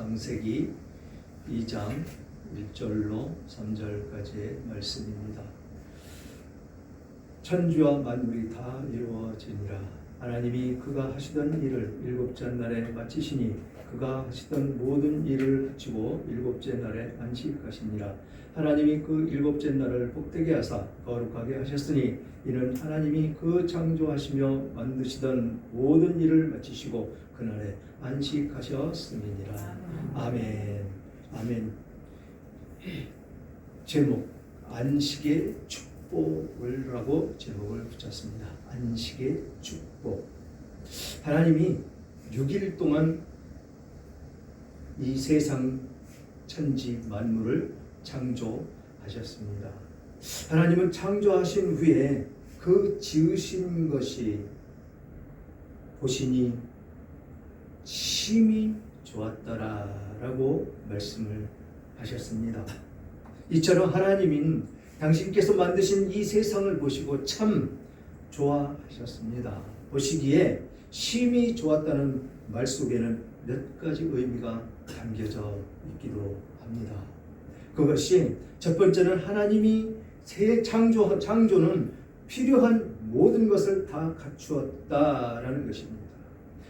창세기 2장 1절로 3절까지의 말씀입니다. 천지와 만물이 다 이루어지니라. 하나님이 그가 하시던 일을 일곱째 날에 마치시니 그가 하시던 모든 일을 그치고 일곱째 날에 안식하시니라. 하나님이 그 일곱째 날을 복되게 하사 거룩하게 하셨으니 이는 하나님이 그 창조하시며 만드시던 모든 일을 마치시고 그날에 안식하셨음이니라. 아멘. 아멘. 제목 안식의 축복을라고 제목을 붙였습니다. 안식의 축복. 하나님이 6일 동안 이 세상 천지 만물을 창조하셨습니다. 하나님은 창조하신 후에 그 지으신 것이 보시니 심히 좋았더라라고 말씀을 하셨습니다. 이처럼 하나님은 당신께서 만드신 이 세상을 보시고 참 좋아하셨습니다. 보시기에 심히 좋았다는 말 속에는 몇 가지 의미가 담겨져 있기도 합니다. 그것이 첫 번째는 하나님이 새 창조는 필요한 모든 것을 다 갖추었다라는 것입니다.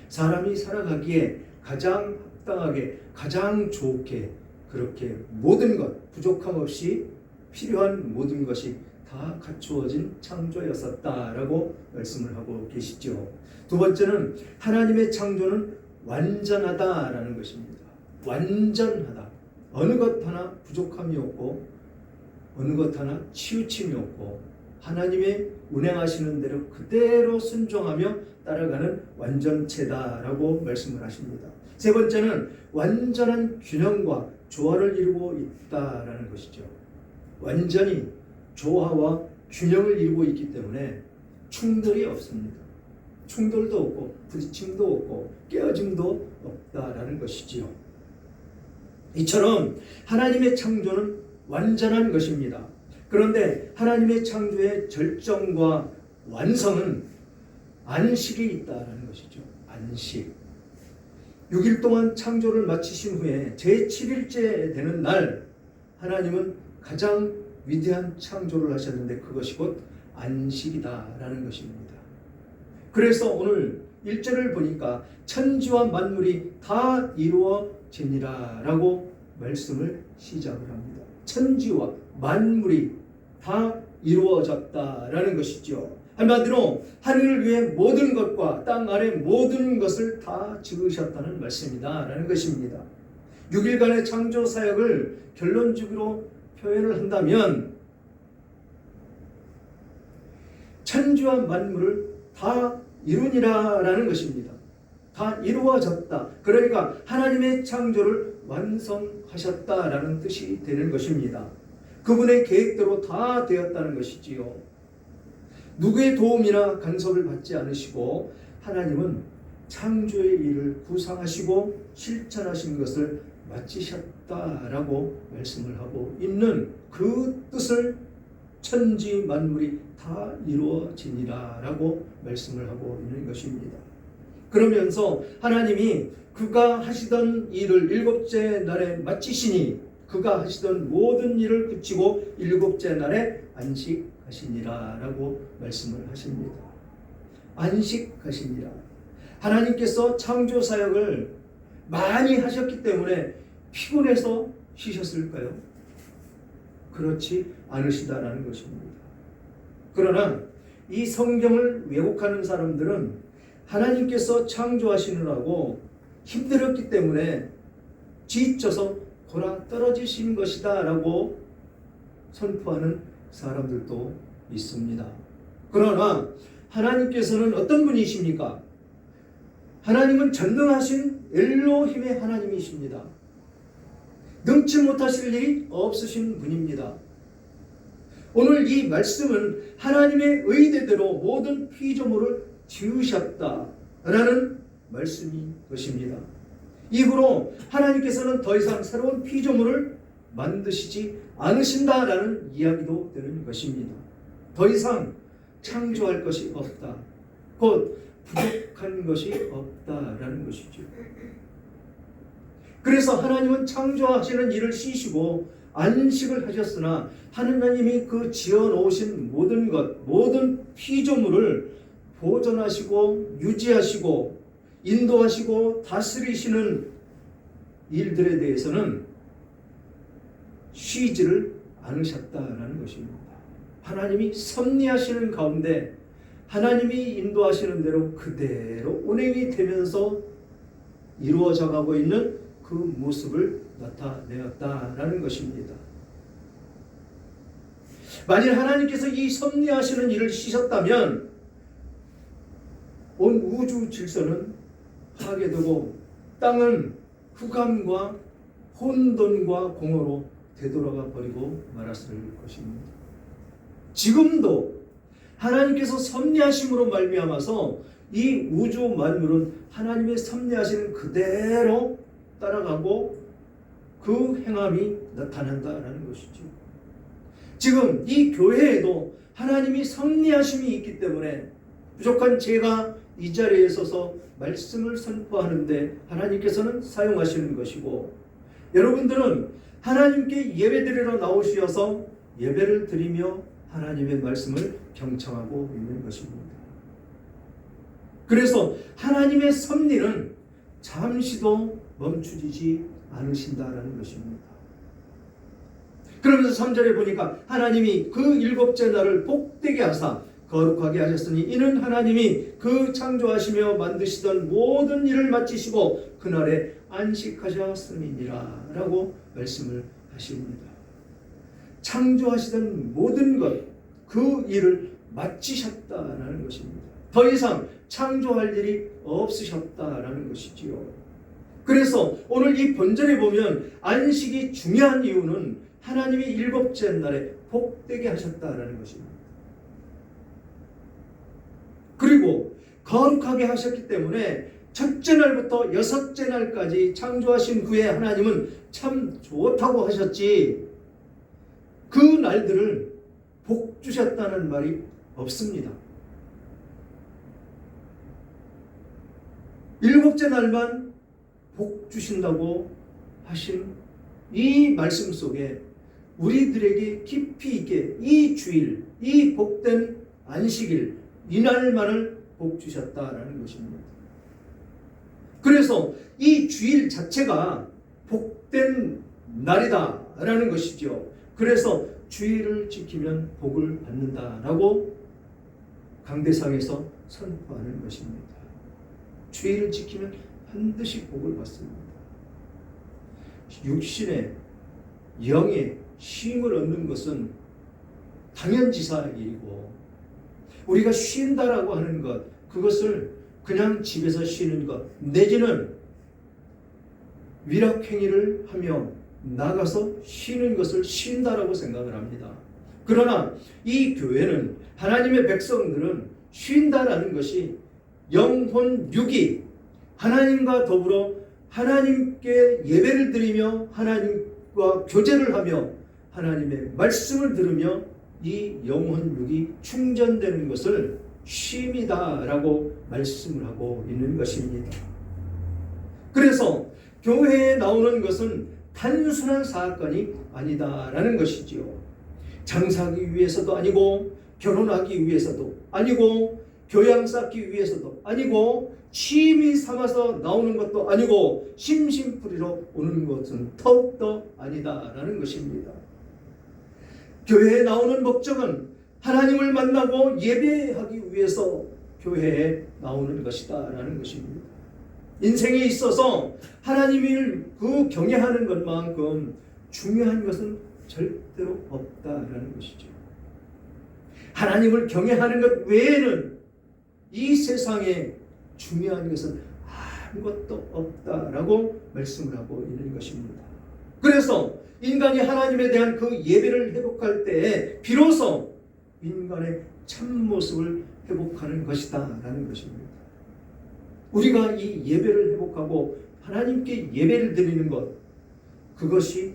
사람이 살아가기에 가장 합당하게 가장 좋게 그렇게 모든 것 부족함 없이 필요한 모든 것이 다 갖추어진 창조였었다라고 말씀을 하고 계시죠. 두 번째는 하나님의 창조는 완전하다라는 것입니다. 완전하다. 어느 것 하나 부족함이 없고 어느 것 하나 치우침이 없고 하나님의 운행하시는 대로 그대로 순종하며 따라가는 완전체다라고 말씀을 하십니다. 세 번째는 완전한 균형과 조화를 이루고 있다라는 것이죠. 완전히 조화와 균형을 이루고 있기 때문에 충돌이 없습니다. 충돌도 없고 부딪힘도 없고 깨어짐도 없다라는 것이지요. 이처럼 하나님의 창조는 완전한 것입니다. 그런데 하나님의 창조의 절정과 완성은 안식이 있다라는 것이죠. 안식. 6일 동안 창조를 마치신 후에 제7일째 되는 날 하나님은 가장 위대한 창조를 하셨는데 그것이 곧 안식이다라는 것입니다. 그래서 오늘 1절을 보니까 천지와 만물이 다 이루어지니라 라고 말씀을 시작을 합니다. 천지와 만물이 다 이루어졌다라는 것이죠. 한마디로 하늘 위의 모든 것과 땅 아래 모든 것을 다 지으셨다는 말씀이다 라는 것입니다. 6일간의 창조 사역을 결론적으로 표현을 한다면 천지와 만물을 다 이루니라 라는 것입니다. 다 이루어졌다. 그러니까 하나님의 창조를 완성하셨다라는 뜻이 되는 것입니다. 그분의 계획대로 다 되었다는 것이지요. 누구의 도움이나 간섭을 받지 않으시고 하나님은 창조의 일을 구상하시고 실천하신 것을 마치셨다라고 말씀을 하고 있는 그 뜻을 천지 만물이 다 이루어지니라 라고 말씀을 하고 있는 것입니다. 그러면서 하나님이 그가 하시던 일을 일곱째 날에 마치시니 그가 하시던 모든 일을 그치고 일곱째 날에 안식하시니라 라고 말씀을 하십니다. 안식하시니라. 하나님께서 창조 사역을 많이 하셨기 때문에 피곤해서 쉬셨을까요? 그렇지 않으시다라는 것입니다. 그러나 이 성경을 왜곡하는 사람들은 하나님께서 창조하시느라고 힘들었기 때문에 지쳐서 돌아 떨어지신 것이다 라고 선포하는 사람들도 있습니다. 그러나 하나님께서는 어떤 분이십니까? 하나님은 전능하신 엘로힘의 하나님이십니다. 능치 못하실 일이 없으신 분입니다. 오늘 이 말씀은 하나님의 의대대로 모든 피조물을 지으셨다라는 말씀인 것입니다. 이후로 하나님께서는 더 이상 새로운 피조물을 만드시지 않으신다라는 이야기도 되는 것입니다. 더 이상 창조할 것이 없다. 곧 부족한 것이 없다라는 것이죠. 그래서 하나님은 창조하시는 일을 쉬시고 안식을 하셨으나 하나님이 그 지어놓으신 모든 것, 모든 피조물을 보존하시고 유지하시고 인도하시고 다스리시는 일들에 대해서는 쉬지를 않으셨다라는 것입니다. 하나님이 섭리하시는 가운데 하나님이 인도하시는 대로 그대로 운행이 되면서 이루어져 가고 있는 그 모습을 나타내었다라는 것입니다. 만일 하나님께서 이 섭리하시는 일을 쉬셨다면 온 우주 질서는 파괴되고 땅은 흑암과 혼돈과 공허로 되돌아가 버리고 말았을 것입니다. 지금도 하나님께서 섭리하심으로 말미암아서 이 우주 만물은 하나님의 섭리하시는 그대로 따라가고 그 행함이 나타난다라는 것이죠. 지금 이 교회에도 하나님이 섭리하심이 있기 때문에 부족한 제가 이 자리에 서서 말씀을 선포하는데 하나님께서는 사용하시는 것이고, 여러분들은 하나님께 예배드리러 나오셔서 예배를 드리며 하나님의 말씀을 경청하고 있는 것입니다. 그래서 하나님의 섭리는 잠시도 멈추지 않으신다라는 것입니다. 그러면서 3절에 보니까 하나님이 그 일곱째 날을 복되게 하사 거룩하게 하셨으니 이는 하나님이 그 창조하시며 만드시던 모든 일을 마치시고 그날에 안식하셨음이니라 라고 말씀을 하십니다. 창조하시던 모든 것, 그 일을 마치셨다라는 것입니다. 더 이상 창조할 일이 없으셨다라는 것이지요. 그래서 오늘 이 본절에 보면 안식이 중요한 이유는 하나님이 일곱째 날에 복되게 하셨다라는 것입니다. 그리고 거룩하게 하셨기 때문에 첫째 날부터 여섯째 날까지 창조하신 후에 하나님은 참 좋다고 하셨지 그 날들을 복 주셨다는 말이 없습니다. 일곱째 날만 복 주신다고 하신 이 말씀 속에 우리들에게 깊이 있게 이 주일, 이 복된 안식일, 이날만을 복 주셨다라는 것입니다. 그래서 이 주일 자체가 복된 날이다라는 것이죠. 그래서 주일을 지키면 복을 받는다라고 강대상에서 선포하는 것입니다. 주일을 지키면 반드시 복을 받습니다. 육신의 영의 쉼을 얻는 것은 당연지사의 일이고, 우리가 쉰다라고 하는 것, 그것을 그냥 집에서 쉬는 것 내지는 위락행위를 하며 나가서 쉬는 것을 쉰다라고 생각을 합니다. 그러나 이 교회는, 하나님의 백성들은 쉰다라는 것이 영혼 육이 하나님과 더불어 하나님께 예배를 드리며 하나님과 교제를 하며 하나님의 말씀을 들으며 이 영혼 육이 충전되는 것을 쉼이다라고 말씀을 하고 있는 것입니다. 그래서 교회에 나오는 것은 단순한 사건이 아니다라는 것이지요. 장사하기 위해서도 아니고, 결혼하기 위해서도 아니고, 교양 쌓기 위해서도 아니고, 취미 삼아서 나오는 것도 아니고, 심심풀이로 오는 것은 더욱더 아니다라는 것입니다. 교회에 나오는 목적은 하나님을 만나고 예배하기 위해서 교회에 나오는 것이다라는 것입니다. 인생에 있어서 하나님을 그 경외하는 것만큼 중요한 것은 절대로 없다라는 것이죠. 하나님을 경외하는 것 외에는 이 세상에 중요한 것은 아무것도 없다라고 말씀을 하고 있는 것입니다. 그래서 인간이 하나님에 대한 그 예배를 회복할 때에 비로소 인간의 참모습을 회복하는 것이다 라는 것입니다. 우리가 이 예배를 회복하고 하나님께 예배를 드리는 것, 그것이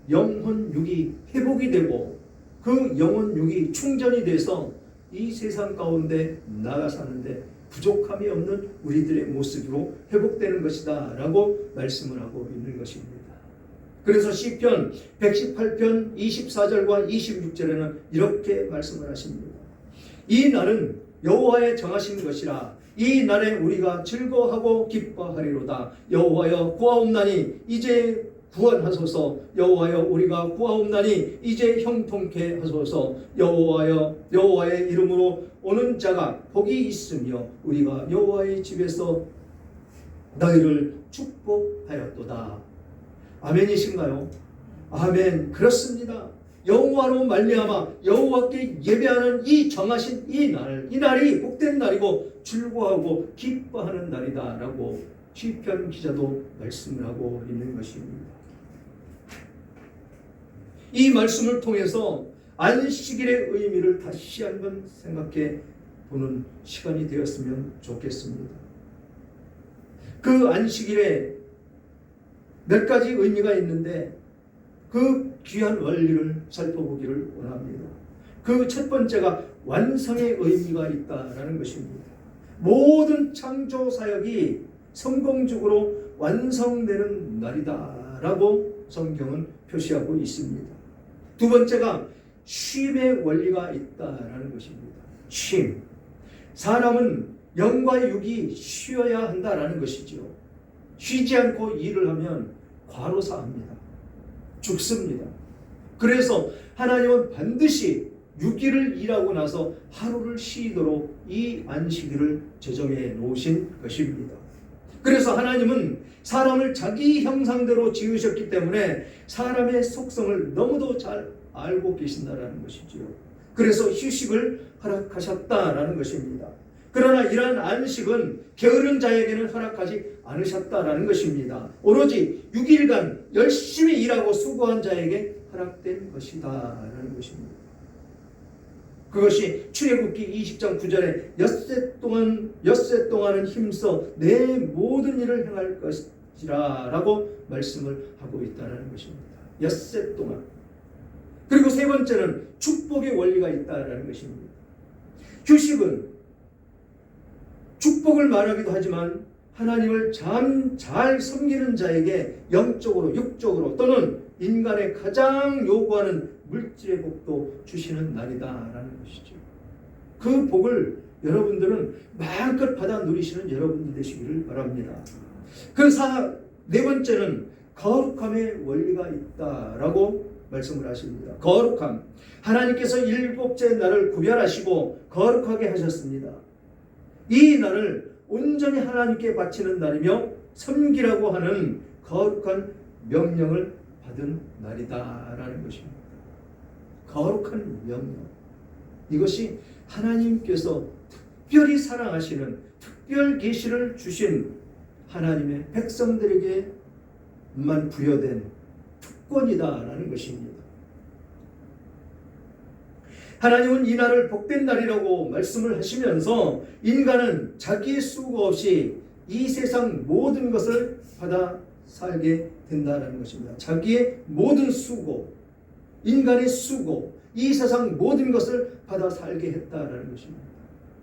영혼 육이 회복이 되고 그 영혼 육이 충전이 돼서 이 세상 가운데 나가 사는데 부족함이 없는 우리들의 모습으로 회복되는 것이다 라고 말씀을 하고 있는 것입니다. 그래서 시편 118편 24절과 26절에는 이렇게 말씀을 하십니다. 이 날은 여호와의 정하신 것이라 이 날에 우리가 즐거워하고 기뻐하리로다. 여호와여 구하옵나니 이제 구원하소서. 여호와여 우리가 구하옵나니 이제 형통케 하소서. 여호와여 여호와의 이름으로 오는 자가 복이 있으며 우리가 여호와의 집에서 너희를 축복하였도다. 아멘이신가요? 아멘. 그렇습니다. 여호와로 말미암아 여호와께 예배하는 이 정하신 이 날이 복된 날이고 즐거워하고 기뻐하는 날이다 라고 시편 기자도 말씀을 하고 있는 것입니다. 이 말씀을 통해서 안식일의 의미를 다시 한번 생각해 보는 시간이 되었으면 좋겠습니다. 그 안식일에 몇 가지 의미가 있는데 그 귀한 원리를 살펴보기를 원합니다. 그 첫 번째가 완성의 의미가 있다라는 것입니다. 모든 창조 사역이 성공적으로 완성되는 날이다라고 성경은 표시하고 있습니다. 두 번째가 쉼의 원리가 있다라는 것입니다. 쉼. 사람은 영과 육이 쉬어야 한다라는 것이죠. 쉬지 않고 일을 하면 과로사합니다. 죽습니다. 그래서 하나님은 반드시 6일을 일하고 나서 하루를 쉬도록 이 안식일을 제정해 놓으신 것입니다. 그래서 하나님은 사람을 자기 형상대로 지으셨기 때문에 사람의 속성을 너무도 잘 알고 계신다라는 것이죠. 그래서 휴식을 허락하셨다라는 것입니다. 그러나 이러한 안식은 게으른 자에게는 허락하지 않으셨다라는 것입니다. 오로지 6일간 열심히 일하고 수고한 자에게 허락된 것이다라는 것입니다. 그것이 출애굽기 20장 9절에 엿새 동안은 힘써 내 모든 일을 행할 것이라 라고 말씀을 하고 있다는 것입니다. 엿새 동안. 그리고 세 번째는 축복의 원리가 있다는 것입니다. 휴식은 축복을 말하기도 하지만 하나님을 잘 섬기는 자에게 영적으로 육적으로 또는 인간의 가장 요구하는 물질의 복도 주시는 날이다라는 것이죠. 그 복을 여러분들은 마음껏 받아 누리시는 여러분들 되시기를 바랍니다. 네 번째는 거룩함의 원리가 있다라고 말씀을 하십니다. 거룩함. 하나님께서 일곱째 날을 구별하시고 거룩하게 하셨습니다. 이 날을 온전히 하나님께 바치는 날이며 섬기라고 하는 거룩한 명령을 받은 날이다라는 것입니다. 거룩한 명령. 이것이 하나님께서 특별히 사랑하시는 특별 계시를 주신 하나님의 백성들에게만 부여된 특권이다라는 것입니다. 하나님은 이 날을 복된 날이라고 말씀을 하시면서 인간은 자기의 수고 없이 이 세상 모든 것을 받아 살게 된다는 것입니다. 자기의 모든 수고, 인간의 수고, 이 세상 모든 것을 받아 살게 했다라는 것입니다.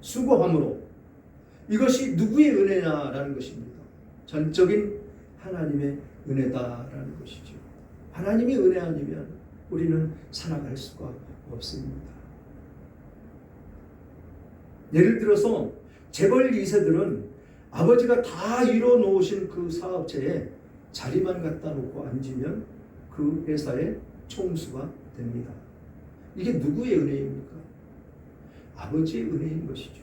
수고함으로. 이것이 누구의 은혜냐라는 것입니다. 전적인 하나님의 은혜다라는 것이죠. 하나님의 은혜 아니면 우리는 살아갈 수가 없습니다. 예를 들어서 재벌 2세들은 아버지가 다 이뤄 놓으신 그 사업체에 자리만 갖다 놓고 앉으면 그 회사의 총수가 됩니다. 이게 누구의 은혜입니까? 아버지의 은혜인 것이죠.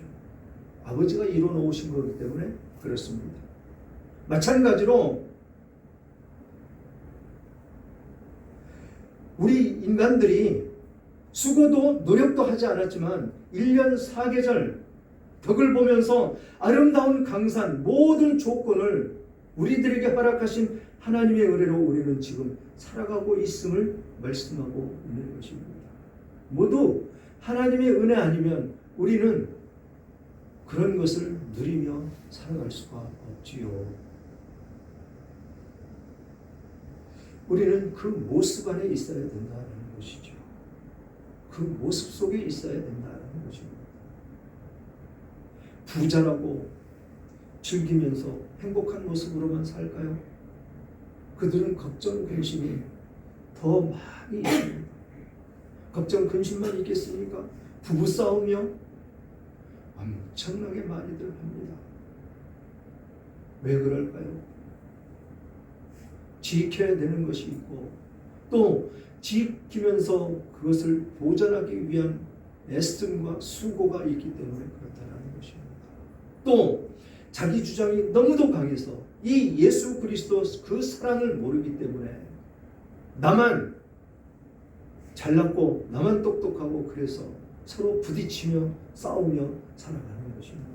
아버지가 이뤄 놓으신 거기 때문에 그렇습니다. 마찬가지로 우리 인간들이 수고도 노력도 하지 않았지만 1년 4계절 덕을 보면서 아름다운 강산 모든 조건을 우리들에게 허락하신 하나님의 은혜로 우리는 지금 살아가고 있음을 말씀하고 있는 것입니다. 모두 하나님의 은혜 아니면 우리는 그런 것을 누리며 살아갈 수가 없지요. 우리는 그 모습 안에 있어야 된다는 것이죠. 그 모습 속에 있어야 된다는 것입니다. 부자라고 즐기면서 행복한 모습으로만 살까요? 그들은 걱정, 근심이 더 많이 있습니다. 걱정, 근심만 있겠습니까? 부부싸움이요? 엄청나게 많이들 합니다. 왜 그럴까요? 지켜야 되는 것이 있고 또 지키면서 그것을 보존하기 위한 애씀과 수고가 있기 때문에 그렇다는 것입니다. 또 자기 주장이 너무도 강해서 이 예수 그리스도 그 사랑을 모르기 때문에 나만 잘났고 나만 똑똑하고 그래서 서로 부딪히며 싸우며 살아가는 것입니다.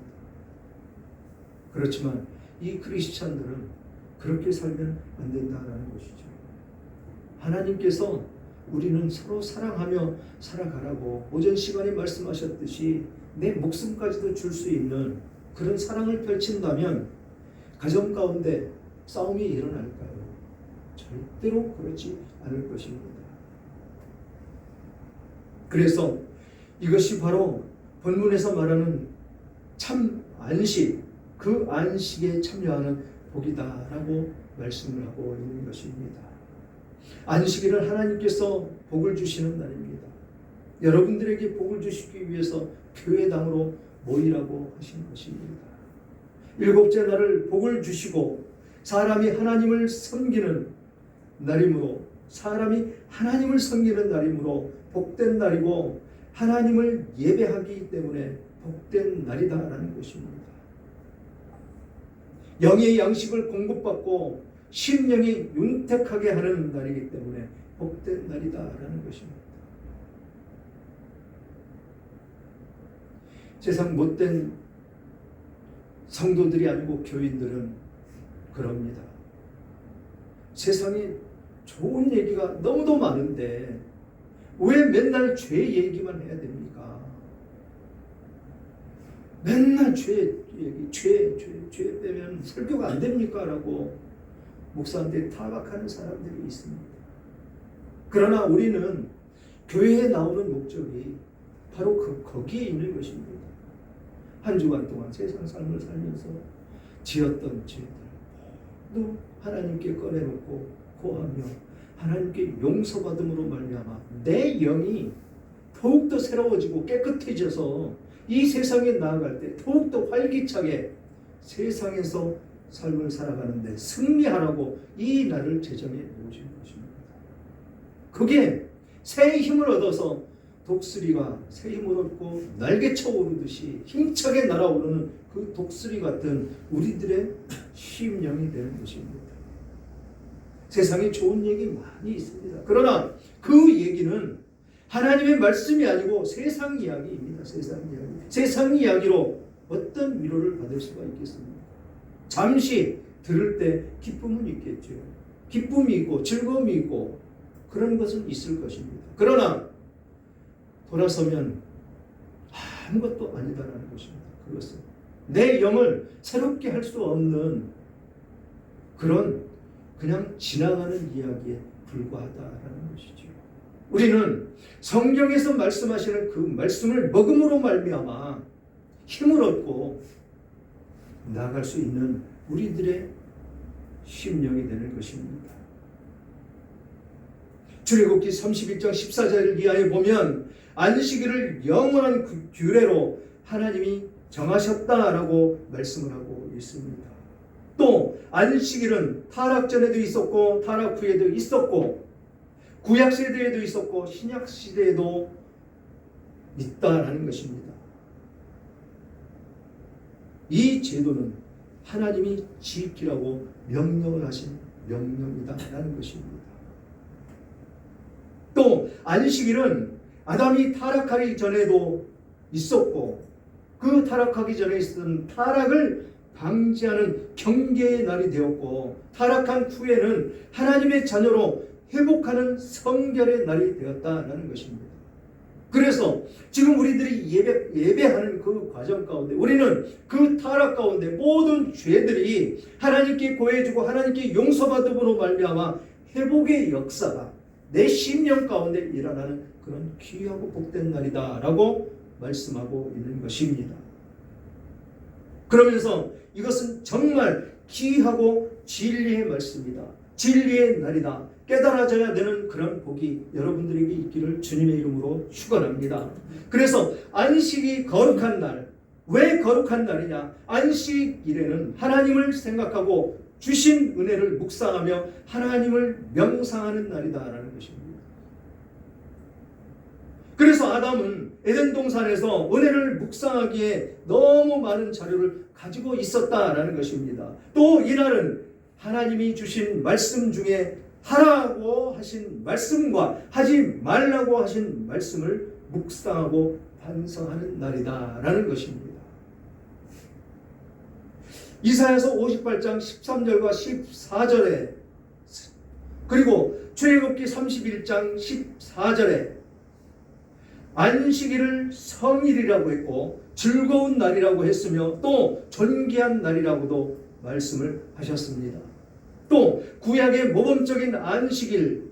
그렇지만 이 크리스찬들은 그렇게 살면 안 된다는 것이죠. 하나님께서 우리는 서로 사랑하며 살아가라고 오전 시간에 말씀하셨듯이 내 목숨까지도 줄 수 있는 그런 사랑을 펼친다면 가정 가운데 싸움이 일어날까요? 절대로 그렇지 않을 것입니다. 그래서 이것이 바로 본문에서 말하는 참 안식, 그 안식에 참여하는 복이다라고 말씀을 하고 있는 것입니다. 안식일은 하나님께서 복을 주시는 날입니다. 여러분들에게 복을 주시기 위해서 교회당으로 모이라고 하신 것입니다. 일곱째 날을 복을 주시고 사람이 하나님을 섬기는 날이므로 복된 날이고 하나님을 예배하기 때문에 복된 날이다라는 것입니다. 영의 양식을 공급받고 심령이 윤택하게 하는 날이기 때문에 복된 날이다라는 것입니다. 세상 못된 성도들이 아니고 교인들은 그럽니다. 세상에 좋은 얘기가 너무도 많은데 왜 맨날 죄 얘기만 해야 됩니까? 맨날 죄 얘기, 죄 빼면 설교가 안 됩니까? 라고 목사한테 타박하는 사람들이 있습니다. 그러나 우리는 교회에 나오는 목적이 바로 거기에 있는 것입니다. 한 주간 동안 세상 삶을 살면서 지었던 죄들 모두 하나님께 꺼내놓고 고하며 하나님께 용서받음으로 말미암아 내 영이 더욱더 새로워지고 깨끗해져서 이 세상에 나아갈 때 더욱더 활기차게 세상에서 삶을 살아가는데 승리하라고 이 날을 제정해 놓으신 것입니다. 그게 새 힘을 얻어서 독수리가 새 힘을 얻고 날개쳐 오르듯이 힘차게 날아오르는 그 독수리 같은 우리들의 심령이 되는 것입니다. 세상에 좋은 얘기 많이 있습니다. 그러나 그 얘기는 하나님의 말씀이 아니고 세상 이야기입니다. 세상 이야기로 어떤 위로를 받을 수가 있겠습니까? 잠시 들을 때 기쁨은 있겠죠. 기쁨이 있고 즐거움이 있고 그런 것은 있을 것입니다. 그러나 돌아서면 아무것도 아니다라는 것입니다. 그것은 내 영을 새롭게 할 수 없는 그런 그냥 지나가는 이야기에 불과하다라는 것이죠. 우리는 성경에서 말씀하시는 그 말씀을 먹음으로 말미암아 힘을 얻고 나아갈 수 있는 우리들의 심령이 되는 것입니다. 출애굽기 31장 14절을 이하에 보면 안식일을 영원한 규례로 하나님이 정하셨다라고 말씀을 하고 있습니다. 또 안식일은 타락 전에도 있었고 타락 후에도 있었고 구약 시대에도 있었고 신약 시대에도 있다라는 것입니다. 이 제도는 하나님이 지키라고 명령을 하신 명령이다라는 것입니다. 또 안식일은 아담이 타락하기 전에도 있었고 그 타락하기 전에 있었던 타락을 방지하는 경계의 날이 되었고 타락한 후에는 하나님의 자녀로 회복하는 성결의 날이 되었다라는 것입니다. 그래서 지금 우리들이 예배하는 그 과정 가운데 우리는 그 타락 가운데 모든 죄들이 하나님께 고해지고 하나님께 용서받음으로 말미암아 회복의 역사가 내 심령 가운데 일어나는 그런 귀하고 복된 날이다 라고 말씀하고 있는 것입니다. 그러면서 이것은 정말 귀하고 진리의 말씀이다. 진리의 날이다. 깨달아져야 되는 그런 복이 여러분들에게 있기를 주님의 이름으로 축원합니다. 그래서 안식이 거룩한 날, 왜 거룩한 날이냐? 안식일에는 하나님을 생각하고 주신 은혜를 묵상하며 하나님을 명상하는 날이다라는 것입니다. 그래서 아담은 에덴 동산에서 은혜를 묵상하기에 너무 많은 자료를 가지고 있었다라는 것입니다. 또 이날은 하나님이 주신 말씀 중에 하라고 하신 말씀과 하지 말라고 하신 말씀을 묵상하고 반성하는 날이다라는 것입니다. 이사야서 58장 13절과 14절에 그리고 출애굽기 31장 14절에 안식일을 성일이라고 했고 즐거운 날이라고 했으며 또 존귀한 날이라고도 말씀을 하셨습니다. 또 구약의 모범적인 안식일,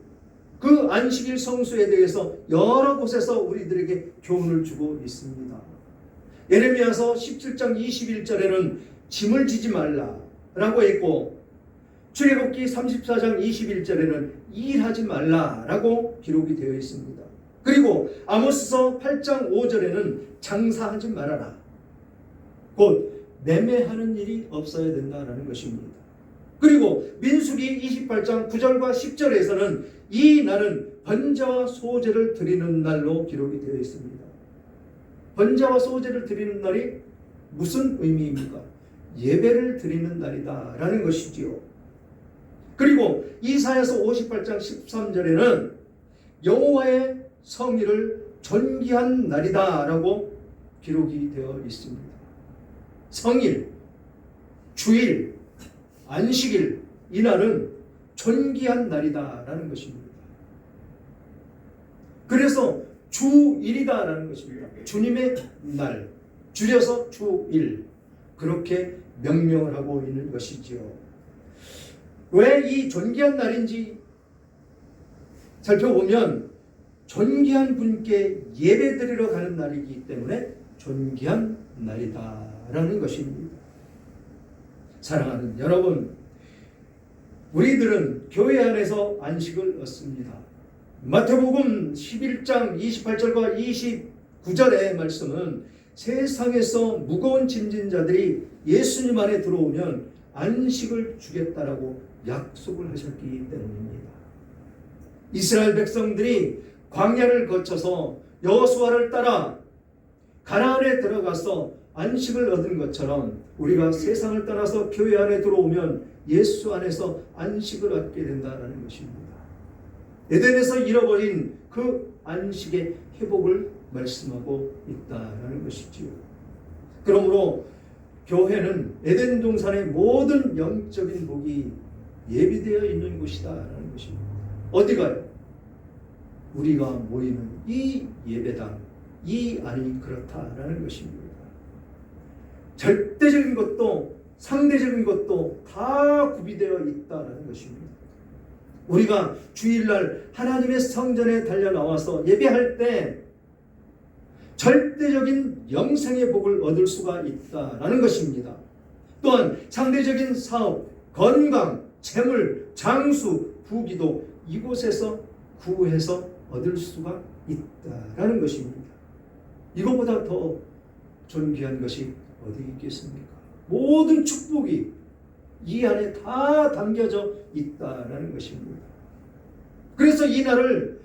그 안식일 성수에 대해서 여러 곳에서 우리들에게 교훈을 주고 있습니다. 예레미야서 17장 21절에는 짐을 지지 말라라고 했고 출애굽기 34장 21절에는 일하지 말라라고 기록이 되어 있습니다. 그리고 아모스서 8장 5절에는 장사하지 말아라. 곧 매매하는 일이 없어야 된다라는 것입니다. 그리고 민수기 28장 9절과 10절에서는 이 날은 번제와 소제를 드리는 날로 기록이 되어 있습니다. 번제와 소제를 드리는 날이 무슨 의미입니까? 예배를 드리는 날이다라는 것이지요. 그리고 이사야서 58장 13절에는 여호와의 성일을 존귀한 날이다라고 기록이 되어 있습니다. 성일, 주일, 안식일, 이날은 존귀한 날이다라는 것입니다. 그래서 주일이다라는 것입니다. 주님의 날, 줄여서 주일, 그렇게 명명을 하고 있는 것이지요. 왜 이 존귀한 날인지 살펴보면 존귀한 분께 예배드리러 가는 날이기 때문에 존귀한 날이다라는 것입니다. 사랑하는 여러분, 우리들은 교회 안에서 안식을 얻습니다. 마태복음 11장 28절과 29절의 말씀은 세상에서 무거운 짐진 자들이 예수님 안에 들어오면 안식을 주겠다라고 약속을 하셨기 때문입니다. 이스라엘 백성들이 광야를 거쳐서 여호수아를 따라 가나안에 들어가서 안식을 얻은 것처럼 우리가 세상을 떠나서 교회 안에 들어오면 예수 안에서 안식을 얻게 된다는 것입니다. 에덴에서 잃어버린 그 안식의 회복을 말씀하고 있다는 것이지요. 그러므로 교회는 에덴 동산의 모든 영적인 복이 예비되어 있는 곳이다라는 것입니다. 어디가요? 우리가 모이는 이 예배당, 이 안이 그렇다라는 것입니다. 절대적인 것도 상대적인 것도 다 구비되어 있다는 것입니다. 우리가 주일날 하나님의 성전에 달려 나와서 예배할 때 절대적인 영생의 복을 얻을 수가 있다는 것입니다. 또한 상대적인 사업, 건강, 재물, 장수, 부귀도 이곳에서 구해서 얻을 수가 있다는 것입니다. 이것보다 더 존귀한 것이 어디 있겠습니까? 모든 축복이 이 안에 다 담겨져 있다는 것입니다. 그래서 이 날을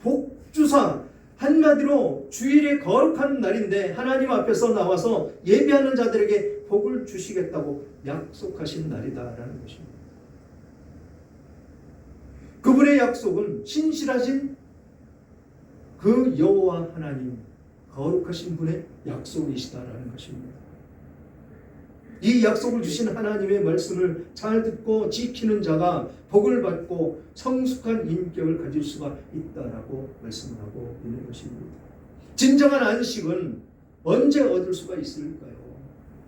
복주사, 한마디로 주일의 거룩한 날인데 하나님 앞에서 나와서 예배하는 자들에게 복을 주시겠다고 약속하신 날이다라는 것입니다. 그분의 약속은 신실하신 그 여호와 하나님, 거룩하신 분의 약속이시다라는 것입니다. 이 약속을 주신 하나님의 말씀을 잘 듣고 지키는 자가 복을 받고 성숙한 인격을 가질 수가 있다라고 말씀하고 있는 것입니다. 진정한 안식은 언제 얻을 수가 있을까요?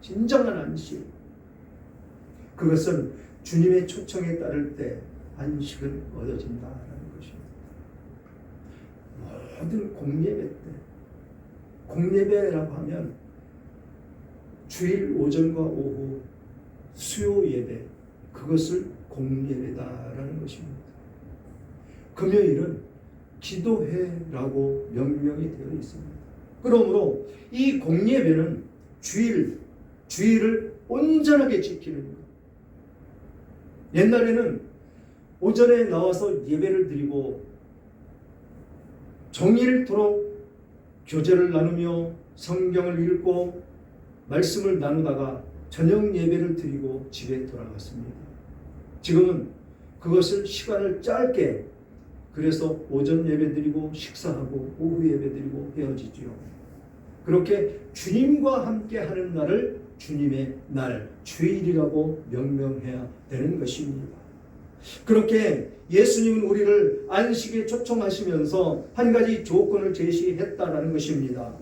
진정한 안식, 그것은 주님의 초청에 따를 때 안식은 얻어진다라는 것입니다. 모든 공예배 때, 공예배라고 하면 주일 오전과 오후 수요 예배, 그것을 공예배다라는 것입니다. 금요일은 기도회라고 명명이 되어 있습니다. 그러므로 이 공예배는 주일을 온전하게 지키는 것. 옛날에는 오전에 나와서 예배를 드리고 종일토록 교제를 나누며 성경을 읽고 말씀을 나누다가 저녁 예배를 드리고 집에 돌아갔습니다. 지금은 그것을 시간을 짧게, 그래서 오전 예배 드리고 식사하고 오후 예배 드리고 헤어지지요. 그렇게 주님과 함께 하는 날을 주님의 날, 주일이라고 명명해야 되는 것입니다. 그렇게 예수님은 우리를 안식에 초청하시면서 한 가지 조건을 제시했다라는 것입니다.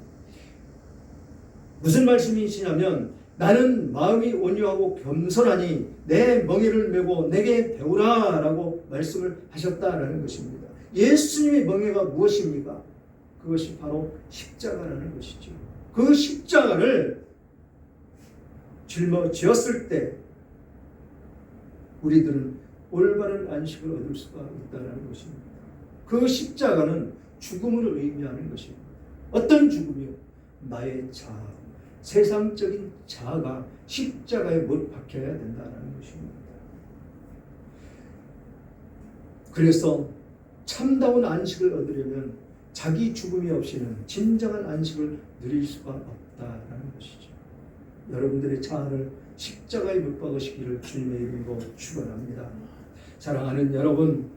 무슨 말씀이시냐면, 나는 마음이 온유하고 겸손하니 내 멍에를 메고 내게 배우라 라고 말씀을 하셨다라는 것입니다. 예수님의 멍에가 무엇입니까? 그것이 바로 십자가라는 것이죠. 그 십자가를 짊어지었을 때 우리들은 올바른 안식을 얻을 수가 있다는 것입니다. 그 십자가는 죽음을 의미하는 것입니다. 어떤 죽음이요? 나의 자아, 세상적인 자아가 십자가에 못 박혀야 된다는 것입니다. 그래서 참다운 안식을 얻으려면 자기 죽음이 없이는 진정한 안식을 누릴 수가 없다는 것이죠. 여러분들의 자아를 십자가에 못 박으시기를 주님의 이름으로 축원합니다. 사랑하는 여러분,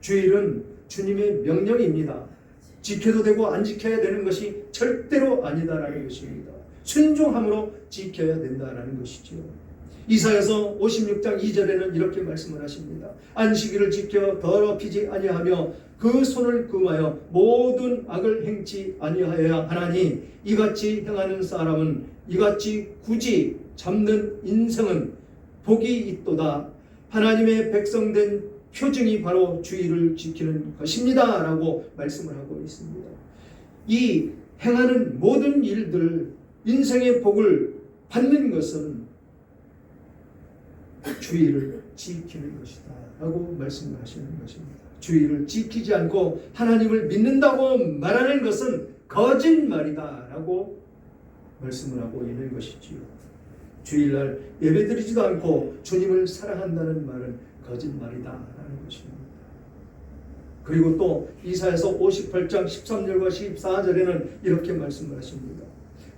주일은 주님의 명령입니다. 지켜도 되고 안 지켜야 되는 것이 절대로 아니다라는 것입니다. 순종함으로 지켜야 된다라는 것이죠. 이사야서 56장 2절에는 이렇게 말씀을 하십니다. 안식일을 지켜 더럽히지 아니하며 그 손을 금하여 모든 악을 행치 아니하여야 하나니 이같이 행하는 사람은, 이같이 굳이 잡는 인생은 복이 있도다. 하나님의 백성된 표징이 바로 주일을 지키는 것입니다 라고 말씀을 하고 있습니다. 이 행하는 모든 일들, 인생의 복을 받는 것은 주일을 지키는 것이다 라고 말씀을 하시는 것입니다. 주일을 지키지 않고 하나님을 믿는다고 말하는 것은 거짓말이다 라고 말씀을 하고 있는 것이지요. 주일날 예배드리지도 않고 주님을 사랑한다는 말은 거짓말이다 라는 것입니다. 그리고 또 이사야서 58장 13절과 14절에는 이렇게 말씀을 하십니다.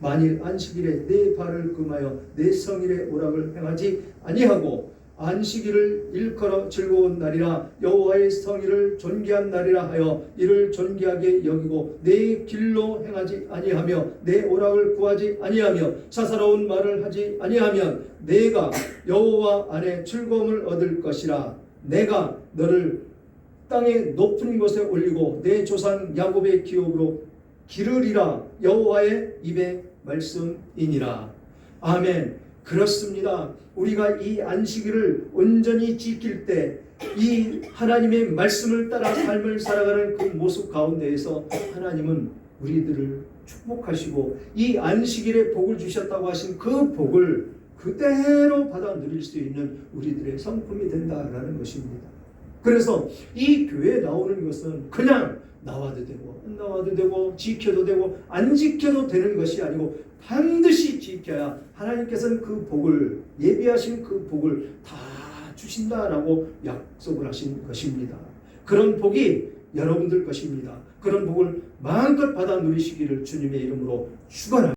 만일 안식일에 내 발을 금하여 내 성일의 오락을 행하지 아니하고 안식일을 일컬어 즐거운 날이라 여호와의 성일을 존귀한 날이라 하여 이를 존귀하게 여기고 내 길로 행하지 아니하며 내 오락을 구하지 아니하며 사사로운 말을 하지 아니하면 내가 여호와 안에 즐거움을 얻을 것이라. 내가 너를 땅의 높은 곳에 올리고 내 조상 야곱의 기업으로 기르리라. 여호와의 입의 말씀이니라. 아멘. 그렇습니다. 우리가 이 안식일을 온전히 지킬 때 이 하나님의 말씀을 따라 삶을 살아가는 그 모습 가운데에서 하나님은 우리들을 축복하시고 이 안식일에 복을 주셨다고 하신 그 복을 그대로 받아 누릴 수 있는 우리들의 성품이 된다라는 것입니다. 그래서 이 교회에 나오는 것은 그냥 나와도 되고 안 나와도 되고 지켜도 되고 안 지켜도 되는 것이 아니고 반드시 지켜야 하나님께서는 그 복을, 예비하신 그 복을 다 주신다라고 약속을 하신 것입니다. 그런 복이 여러분들 것입니다. 그런 복을 마음껏 받아 누리시기를 주님의 이름으로 축원합니다.